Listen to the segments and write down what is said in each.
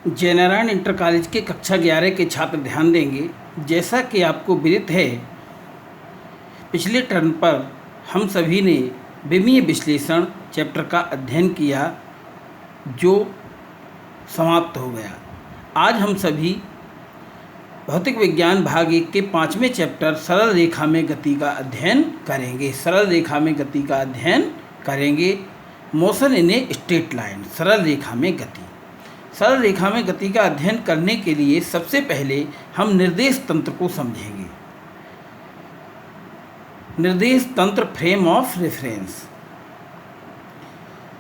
Jainarayan inter college के कक्षा 11 के छात्र ध्यान देंगे। जैसा कि आपको विदित है, पिछले टर्म पर हम सभी ने विमीय विश्लेषण चैप्टर का अध्ययन किया जो समाप्त हो गया। आज हम सभी भौतिक विज्ञान भाग 1 के 5वें चैप्टर सरल रेखा में गति का अध्ययन करेंगे। सरल रेखा में गति का अध्ययन करेंगे। Motion in a straight line, सरल रेखा में गति। सरल रेखा में गति का अध्ययन करने के लिए सबसे पहले हम निर्देश तंत्र को समझेंगे। निर्देश तंत्र, फ्रेम ऑफ रेफरेंस।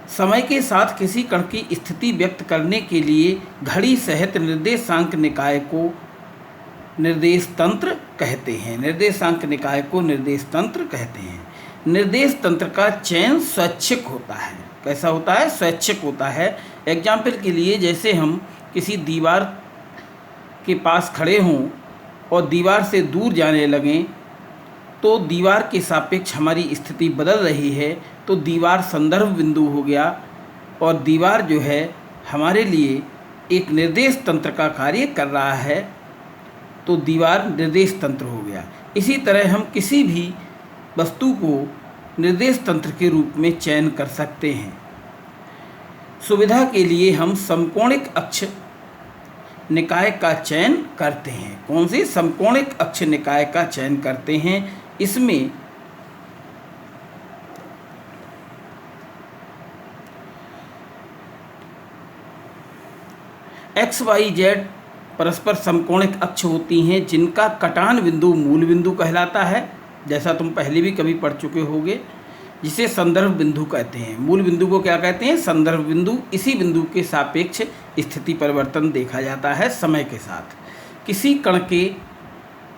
समय के साथ किसी कण की स्थिति व्यक्त करने के लिए घड़ी सहित निर्देशांक निकाय को निर्देश तंत्र कहते हैं। निर्देशांक निकाय को निर्देश तंत्र कहते हैं। निर्देश तंत्र का चयन स्वैच्छिक होता है। कैसा होता है? स्वैच्छिक होता है। एग्जाम्पल के लिए, जैसे हम किसी दीवार के पास खड़े हों और दीवार से दूर जाने लगें तो दीवार के सापेक्ष हमारी स्थिति बदल रही है, तो दीवार संदर्भ बिंदु हो गया और दीवार जो है हमारे लिए एक निर्देश तंत्र का कार्य कर रहा है, तो दीवार निर्देश तंत्र हो गया। इसी तरह हम किसी भी वस्तु को निर्देश तंत्र के रूप में चयन कर सकते हैं। सुविधा के लिए हम समकोणिक अक्ष निकाय का चयन करते हैं। कौन से? समकोणिक अक्ष निकाय का चयन करते हैं। इसमें एक्स वाई जेड परस्पर समकोणिक अक्ष होती हैं जिनका कटान बिंदु मूल बिंदु कहलाता है, जैसा तुम पहले भी कभी पढ़ चुके होगे, जिसे संदर्भ बिंदु कहते हैं। मूल बिंदु को क्या कहते हैं? संदर्भ बिंदु। इसी बिंदु के सापेक्ष स्थिति परिवर्तन देखा जाता है समय के साथ। किसी कण के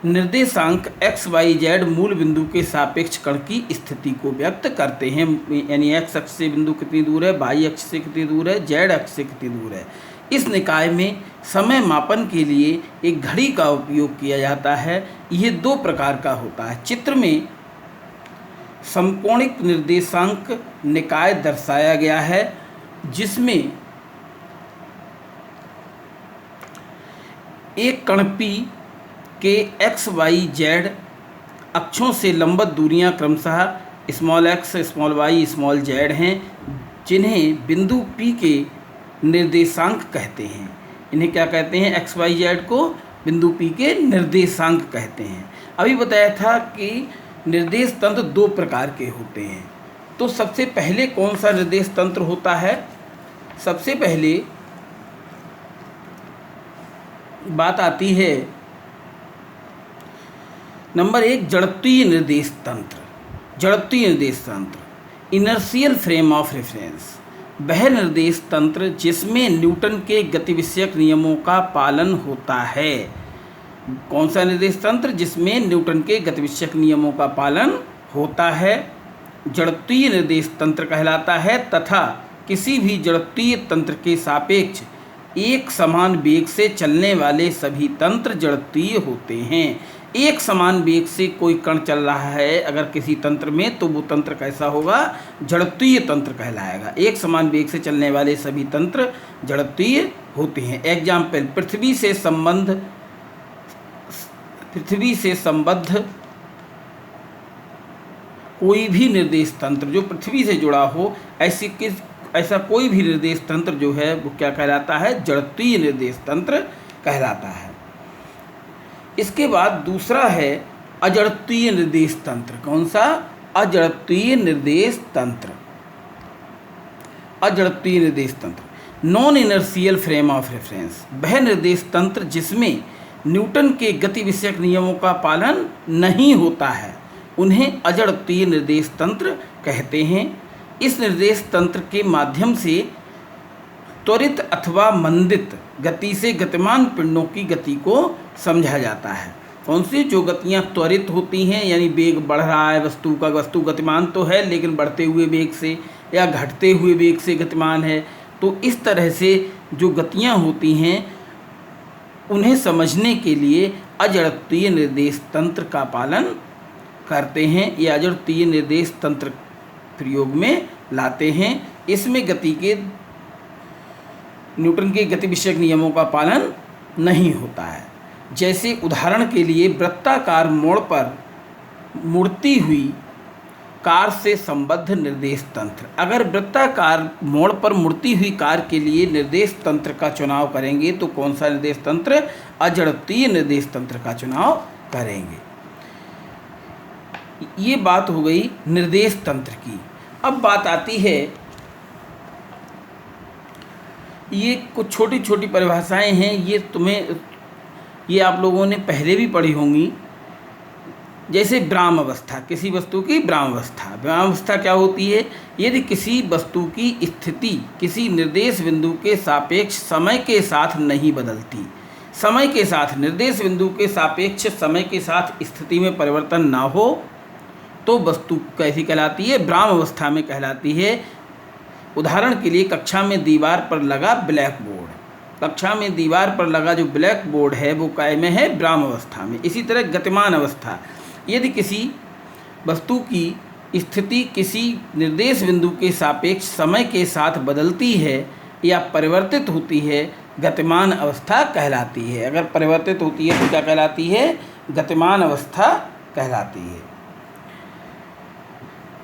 निर्देशांक एक्स वाई जेड मूल बिंदु के सापेक्ष कण की स्थिति को व्यक्त करते हैं। यानी एक्स अक्ष से बिंदु कितनी दूर है, वाई अक्ष से कितनी दूर है, जेड अक्ष से कितनी दूर है। इस निकाय में समय मापन के लिए एक घड़ी का उपयोग किया जाता है। ये दो प्रकार का होता है। चित्र में समकोणिक निर्देशांक निकाय दर्शाया गया है, जिसमें एक कण P के एक्स वाई जेड अक्षों से लंबवत दूरियां क्रमशः small x, small y, small z हैं, जिन्हें बिंदु P के निर्देशांक कहते हैं। इन्हें क्या कहते हैं? एक्स वाई जेड को बिंदु P के निर्देशांक कहते हैं। अभी बताया था कि निर्देश तंत्र दो प्रकार के होते हैं। तो सबसे पहले कौन सा निर्देश तंत्र होता है? सबसे पहले बात आती है नंबर 1, जड़त्वीय निर्देश तंत्र। जड़त्वीय निर्देश तंत्र, इनर्शियल फ्रेम ऑफ रेफरेंस। वह निर्देश तंत्र जिसमें न्यूटन के गति विषयक नियमों का पालन होता है। कौन सा निर्देश तंत्र? जिसमें न्यूटन के गति विषयक नियमों का पालन होता है, जड़त्वीय निर्देश तंत्र कहलाता है। तथा किसी भी जड़त्वीय तंत्र के सापेक्ष एक समान वेग से चलने वाले सभी तंत्र जड़त्वीय होते हैं। एक समान वेग से कोई कण चल रहा है अगर किसी तंत्र में, तो वो तंत्र कैसा होगा? जड़त्वीय तंत्र कहलाएगा। एक समान वेग से चलने वाले सभी तंत्र जड़त्वीय होते हैं। एग्जाम्पल, पृथ्वी से संबद्ध कोई भी निर्देश तंत्र जो पृथ्वी से जुड़ा हो, ऐसा कोई भी निर्देश तंत्र जो है वो क्या कहलाता है? जड़त्वीय निर्देश तंत्र कहलाता है। इसके बाद दूसरा है अजड़त्वीय निर्देश तंत्र। कौन सा? अजड़त्वीय निर्देश तंत्र। अजड़त्वीय निर्देश तंत्र, non inertial frame of reference. वह निर्देश तंत्र जिसमें न्यूटन के गति विषयक नियमों का पालन नहीं होता है, उन्हें अजड़त्वीय निर्देश तंत्र कहते हैं। इस निर्देश तंत्र के माध्यम से त्वरित अथवा मंदित गति से गतिमान पिंडों की गति को समझा जाता है। कौन सी? जो गतियाँ त्वरित होती हैं, यानी वेग बढ़ रहा है वस्तु का, वस्तु गतिमान तो है लेकिन बढ़ते हुए वेग से या घटते हुए वेग से गतिमान है। तो इस तरह से जो गतियाँ होती हैं उन्हें समझने के लिए अजड़त्वीय निर्देश तंत्र का पालन करते हैं या अजड़त्वीय निर्देश तंत्र प्रयोग में लाते हैं। इसमें गति के न्यूटन के गति विषयक नियमों का पालन नहीं होता है। जैसे उदाहरण के लिए वृत्ताकार मोड़ पर मुड़ती हुई कार से संबद्ध निर्देश तंत्र। अगर वृत्ताकार मोड़ पर मुड़ती हुई कार के लिए निर्देश तंत्र का चुनाव करेंगे तो कौन सा निर्देश तंत्र? अजड़त्वीय निर्देश तंत्र का चुनाव करेंगे। ये बात हो गई निर्देश तंत्र की। अब बात आती है, ये कुछ छोटी छोटी परिभाषाएं हैं, ये आप लोगों ने पहले भी पढ़ी होंगी। जैसे ब्राह्म अवस्था, किसी वस्तु की ब्राह्म अवस्था। ब्राह्म अवस्था क्या होती है? यदि किसी वस्तु की स्थिति किसी निर्देश बिंदु के सापेक्ष समय के साथ नहीं बदलती, समय के साथ, निर्देश बिंदु के सापेक्ष समय के साथ स्थिति में परिवर्तन ना हो, तो वस्तु कैसी कहलाती है? ब्राह्म अवस्था में कहलाती है। उदाहरण के लिए कक्षा में दीवार पर लगा ब्लैक बोर्ड, कक्षा में दीवार पर लगा जो ब्लैक बोर्ड है वो काय में है? ब्राह्म अवस्था में। इसी तरह गतिमान अवस्था, यदि किसी वस्तु की स्थिति किसी निर्देश बिंदु के सापेक्ष समय के साथ बदलती है या परिवर्तित होती है, गतिमान अवस्था कहलाती है। अगर परिवर्तित होती है तो क्या कहलाती है? गतिमान अवस्था कहलाती है।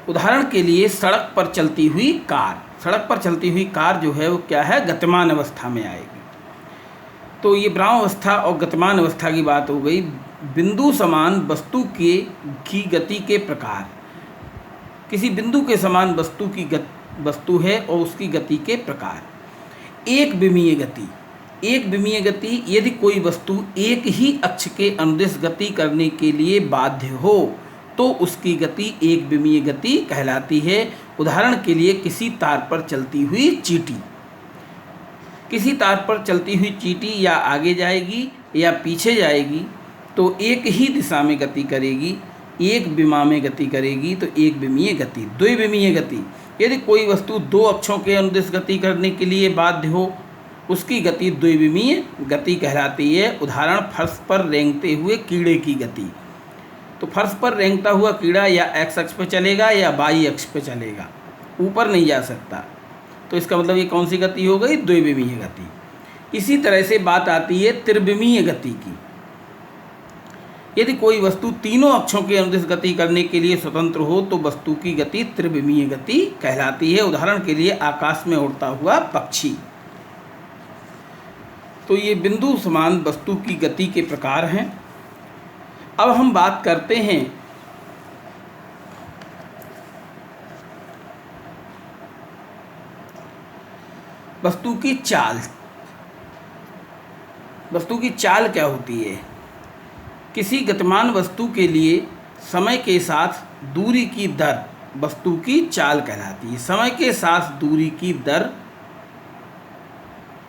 उदाहरण के लिए सड़क पर चलती हुई कार, सड़क पर चलती हुई कार जो है वो क्या है? गतिमान अवस्था में आएगी। तो ये ब्राह्म अवस्था और गतिमान अवस्था की बात हो गई। बिंदु समान वस्तु की गति के प्रकार, किसी बिंदु के समान वस्तु है और उसकी गति के प्रकार। एक विमीय गति, एक विमीय गति, यदि कोई वस्तु एक ही अक्ष के अनुदिश गति करने के लिए बाध्य हो तो उसकी गति एक विमीय गति कहलाती है। उदाहरण के लिए किसी तार पर चलती हुई चींटी, किसी तार पर चलती हुई चींटी या आगे जाएगी या पीछे जाएगी तो एक ही दिशा में गति करेगी, एक विमा में गति करेगी, तो एक विमीय गति। द्विविमीय गति, यदि कोई वस्तु दो अक्षों के अनुदिश गति करने के लिए बाध्य हो उसकी गति द्विविमीय गति कहलाती है। उदाहरण फर्श पर रेंगते हुए कीड़े की गति। तो फर्श पर रेंगता हुआ कीड़ा या एक्स अक्ष पर चलेगा या वाई अक्ष पर चलेगा, ऊपर नहीं जा सकता, तो इसका मतलब ये कौन सी गति हो गई? द्विविमीय गति। इसी तरह से बात आती है त्रिविमीय गति की। यदि कोई वस्तु तीनों अक्षों के अनुदिश गति करने के लिए स्वतंत्र हो तो वस्तु की गति त्रिविमीय गति कहलाती है। उदाहरण के लिए आकाश में उड़ता हुआ पक्षी। तो ये बिंदु समान वस्तु की गति के प्रकार हैं। अब हम बात करते हैं वस्तु की चाल। वस्तु की चाल क्या होती है? किसी गतिमान वस्तु के लिए समय के साथ दूरी की दर वस्तु की चाल कहलाती है। समय के साथ दूरी की दर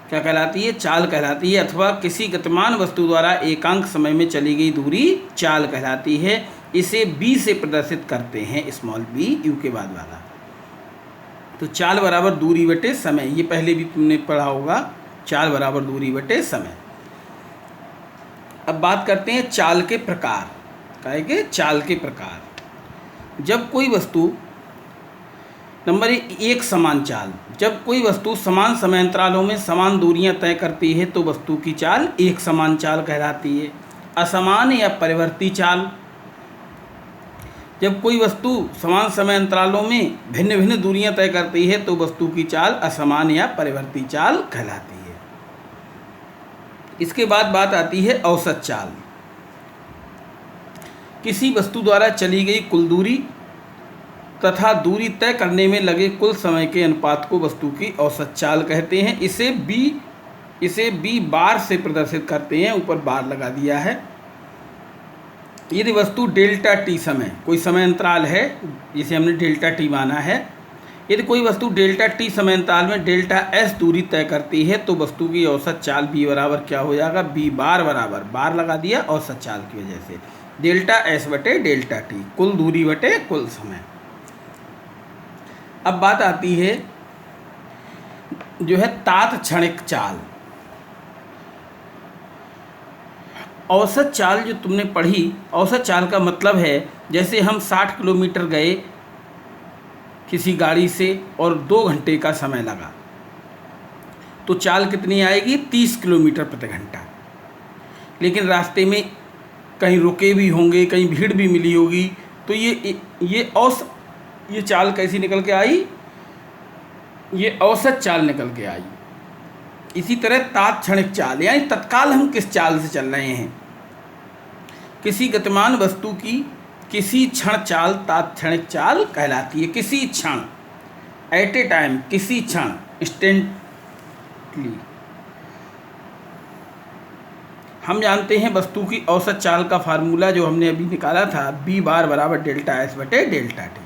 क्या कहलाती है? चाल कहलाती है। अथवा किसी गतिमान वस्तु द्वारा एकांक समय में चली गई दूरी चाल कहलाती है। इसे b से प्रदर्शित करते हैं, स्मॉल b, u के बाद वाला। तो चाल बराबर दूरी बटे समय, ये पहले भी तुमने पढ़ा होगा, चाल बराबर दूरी बटे समय। अब बात करते हैं चाल के प्रकार। कहेंगे चाल के प्रकार। जब कोई वस्तु, नंबर एक, समान चाल। जब कोई वस्तु समान समय अंतरालों में समान दूरियां तय करती है तो वस्तु की चाल एक समान चाल कहलाती है। असमान या परिवर्ती चाल। जब कोई वस्तु समान समय अंतरालों में भिन्न भिन्न दूरियां तय करती है तो वस्तु की चाल असमान या परिवर्ती चाल कहलाती है। इसके बाद बात आती है औसत चाल। किसी वस्तु द्वारा चली गई कुल दूरी तथा दूरी तय करने में लगे कुल समय के अनुपात को वस्तु की औसत चाल कहते हैं। इसे b बार से प्रदर्शित करते हैं, ऊपर बार लगा दिया है। यदि वस्तु डेल्टा टी समय, कोई समय अंतराल है जिसे हमने डेल्टा टी माना है, यदि कोई वस्तु डेल्टा टी समय अंतराल में डेल्टा एस दूरी तय करती है तो वस्तु की औसत चाल b बराबर क्या हो जाएगा? b बार बराबर, बार लगा दिया औसत चाल की वजह से, डेल्टा एस बटे डेल्टा टी, कुल दूरी बटे कुल समय। अब बात आती है जो है तात क्षणिक चाल। औसत चाल जो तुमने पढ़ी, औसत चाल का मतलब है जैसे हम 60 किलोमीटर गए किसी गाड़ी से और 2 घंटे का समय लगा, तो चाल कितनी आएगी? 30 किलोमीटर प्रति घंटा। लेकिन रास्ते में कहीं रुके भी होंगे, कहीं भीड़ भी मिली होगी, तो ये चाल कैसी निकल के आई? ये औसत चाल निकल के आई। इसी तरह तात्क्षणिक चाल, यानी तत्काल हम किस चाल से चल रहे हैं। किसी गतिमान वस्तु की किसी क्षण चाल तात्क्षणिक चाल कहलाती है। किसी क्षण, एट ए टाइम, किसी क्षण, इंस्टेंटली। हम जानते हैं वस्तु की औसत चाल का फार्मूला जो हमने अभी निकाला था, b बार बराबर डेल्टा एस बटे डेल्टा टी।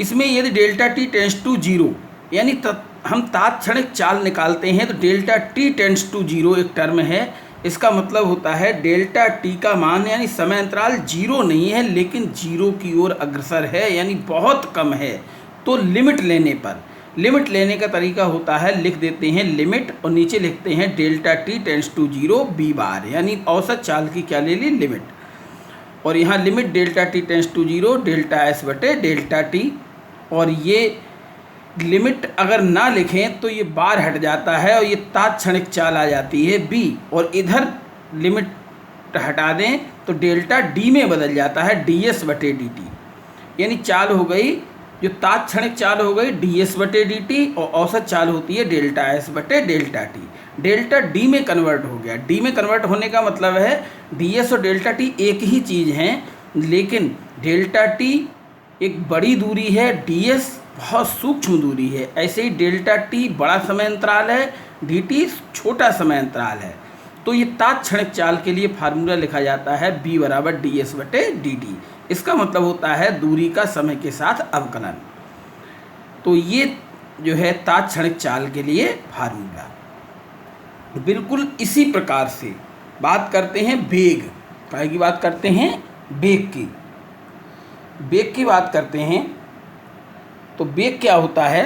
इसमें यदि डेल्टा टी टेंस टू 0, यानी हम तात्क्षणिक चाल निकालते हैं तो डेल्टा टी टेंस टू 0 एक टर्म है। इसका मतलब होता है डेल्टा टी का मान, यानी समय अंतराल 0 नहीं है लेकिन 0 की ओर अग्रसर है, यानी बहुत कम है। तो लिमिट लेने का तरीका होता है, लिख देते हैं लिमिट और नीचे लिखते हैं delta t tends to 0 b bar, यानी औसत चाल की क्या ले ली? लिमिट। और यहाँ limit delta t tends to 0 delta s बटे डेल्टा टी। और ये लिमिट अगर ना लिखें तो ये बार हट जाता है और ये तात्क्षणिक चाल आ जाती है b, और इधर लिमिट हटा दें तो डेल्टा डी में बदल जाता है ds बटे dt, यानी चाल हो गई, जो तात्क्षणिक चाल हो गई ds बटे dt और औसत चाल होती है डेल्टा s बटे डेल्टा t। डेल्टा d में कन्वर्ट हो गया। d में कन्वर्ट होने का मतलब है ds और डेल्टा t एक ही चीज़ हैं, लेकिन डेल्टा t एक बड़ी दूरी है, ds बहुत सूक्ष्म दूरी है। ऐसे ही डेल्टा टी बड़ा समय अंतराल है, dt छोटा समय अंतराल है। तो ये तात्क्षणिक चाल के लिए फार्मूला लिखा जाता है b बराबर ds बटे dt। इसका मतलब होता है दूरी का समय के साथ अवकलन। तो ये जो है तात्क्षणिक चाल के लिए फार्मूला। बिल्कुल इसी प्रकार से बात करते हैं वेग। काय की बात करते हैं? वेग की। वेग की बात करते हैं तो वेग क्या होता है?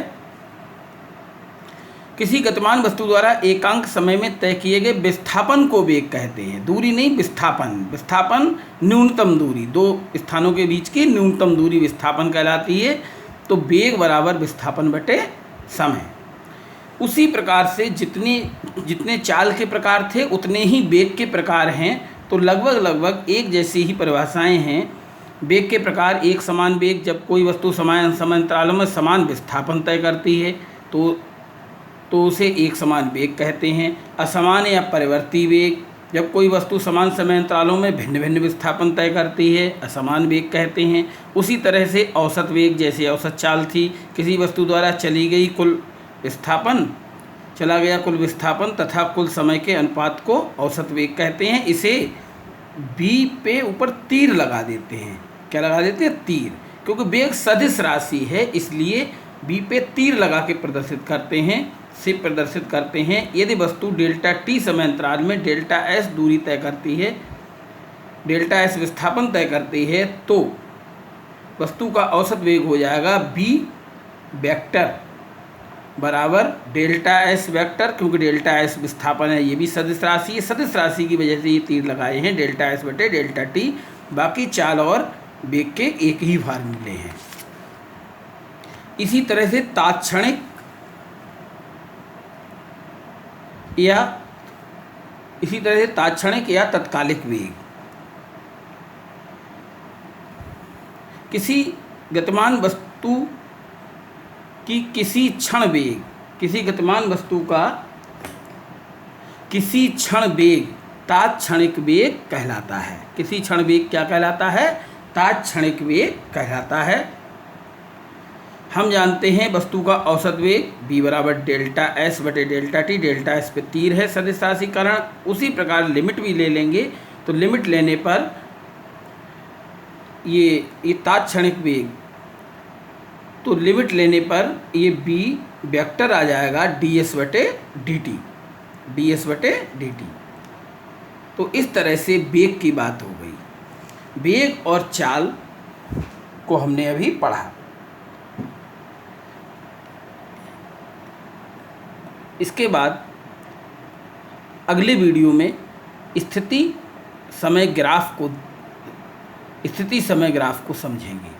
किसी गतिमान वस्तु द्वारा एकांक समय में तय किए गए विस्थापन को वेग कहते हैं। दूरी नहीं, विस्थापन। विस्थापन न्यूनतम दूरी, दो स्थानों के बीच की न्यूनतम दूरी विस्थापन कहलाती है। तो वेग बराबर विस्थापन बटे समय। उसी प्रकार से जितने चाल के प्रकार थे उतने ही वेग के प्रकार हैं। तो लगभग एक जैसी ही परिभाषाएं हैं। वेग के प्रकार: एक समान वेग, जब कोई वस्तु समान समय अंतरालों में समान विस्थापन तय करती है तो उसे एक समान वेग कहते हैं। असमान या परिवर्ती वेग, जब कोई वस्तु समान समय अंतरालों में भिन्न भिन्न विस्थापन तय करती है, असमान वेग कहते हैं। उसी तरह से औसत वेग, जैसे औसत चाल थी, किसी वस्तु द्वारा चला गया कुल विस्थापन तथा कुल समय के अनुपात को औसत वेग कहते हैं। इसे b पे ऊपर तीर लगा देते हैं। क्या लगा देते हैं? तीर। क्योंकि वेग सदिश राशि है, इसलिए b पे तीर लगा के प्रदर्शित करते हैं। यदि वस्तु डेल्टा t समय अंतराल में डेल्टा s दूरी तय करती है, डेल्टा s विस्थापन तय करती है, तो वस्तु का औसत वेग हो जाएगा b वेक्टर बराबर डेल्टा s वेक्टर। क्योंकि डेल्टा s विस्थापन है, ये भी सदिश राशि है। सदिश राशि की वजह से ये तीर लगाए हैं, डेल्टा s बटे डेल्टा t। बाकी चाल और वेग के एक ही फार्मूले हैं। इसी तरह से तात्क्षणिक या तत्कालिक वेग। किसी गतिमान वस्तु की किसी क्षण वेग, किसी गतिमान वस्तु का किसी क्षण वेग तात्क्षणिक वेग कहलाता है। किसी क्षण वेग क्या कहलाता है? तात्क्षणिक वेग कहलाता है। हम जानते हैं वस्तु का औसत वेग b बराबर डेल्टा s बटे डेल्टा t। डेल्टा s पे तीर है सदिश राशिकरण। उसी प्रकार लिमिट भी ले लेंगे तो लिमिट लेने पर ये तात्क्षणिक वेग, तो लिमिट लेने पर ये b वेक्टर आ जाएगा ds बटे dt, ds बटे dt। तो इस तरह से वेग की बात हो गई। वेग और चाल को हमने अभी पढ़ा। इसके बाद अगले वीडियो में स्थिति समय ग्राफ को समझेंगे।